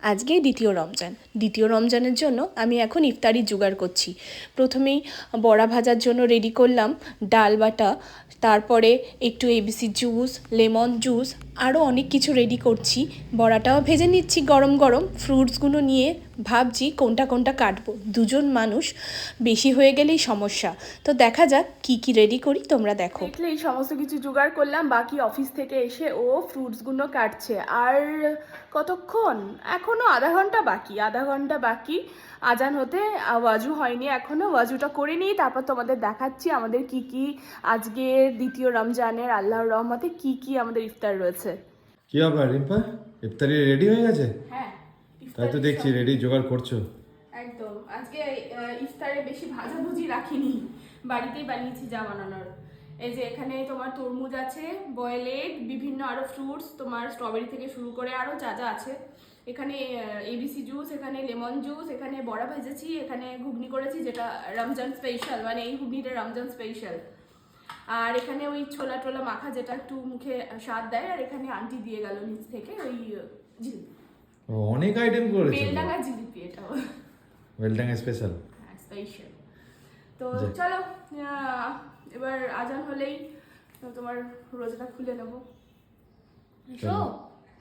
আজকে দ্বিতীয় রমজান। দ্বিতীয় রমজানের জন্য আমি এখন ইফতারি জোগাড় করছি। প্রথমেই বড়া ভাজার জন্য রেডি করলাম ডাল বাটা, তারপরে একটু এবিসি জুস, লেমন জুস, আরও অনেক কিছু রেডি করছি। বড়াটাও ভেজে নিচ্ছি গরম গরম। ফ্রুটসগুলো নিয়ে ভাবছি কোনটা কোনটা কাটবো। দুজন মানুষ, বেশি হয়ে গেলেই সমস্যা। তো দেখা যাক কি কি রেডি করি, তোমরা দেখো। দেখলে এই সমস্ত কিছু জোগাড় করলাম, বাকি অফিস থেকে এসে ও ফ্রুটসগুলো কাটছে। আর কতক্ষণ, এখনো আধা ঘন্টা বাকি আজান হতে। ওয়াজু হয়নি এখনো, ওয়াজুটা করে নিই, তারপর তোমাদের দেখাচ্ছি আমাদের কি কি আজকে দ্বিতীয় রমজানের আল্লাহর রহমতে কি কি আমাদের ইফতার রয়েছে। কি ব্যাপার রিম্পা, ইফতারি রেডি হয়ে গেছে? হ্যাঁ, তাই তো দেখছি রেডি জোগাড় করছো। একদম। আজকে ইফতারে বেশি ভাজাভুজি রাখিনি, বাড়িতেই বানিয়েছি যা বানানোর। এই যে এখানে তোমার তরমুজ আছে, বয়েল এগ, বিভিন্ন আরো ফ্রুটস, তোমার স্ট্রবেরি থেকে শুরু করে আরো যা যা আছে। এখানে এবিসি জুস, এখানে লেমন জুস, এখানে বড়া ভেজেছি, এখানে ঘুগনি করেছি যেটা রমজান স্পেশাল, মানে এই ঘুগনিটা রমজান স্পেশাল। আর এখানে ওই ছোলা টোলা মাখা যেটা একটু মুখে স্বাদ দেয়। আর এখানে আন্টি দিয়ে গেল নিচ থেকে ওই জিলিপি, অনেক আইটেম করেছো। বেলডাঙ্গা জিলিপি, এটাও ওয়েলডাঙ্গা স্পেশাল। স্পেশাল। তো চলো, এবার আজান হলেই তোমার রোজাটা খুলে নেবো।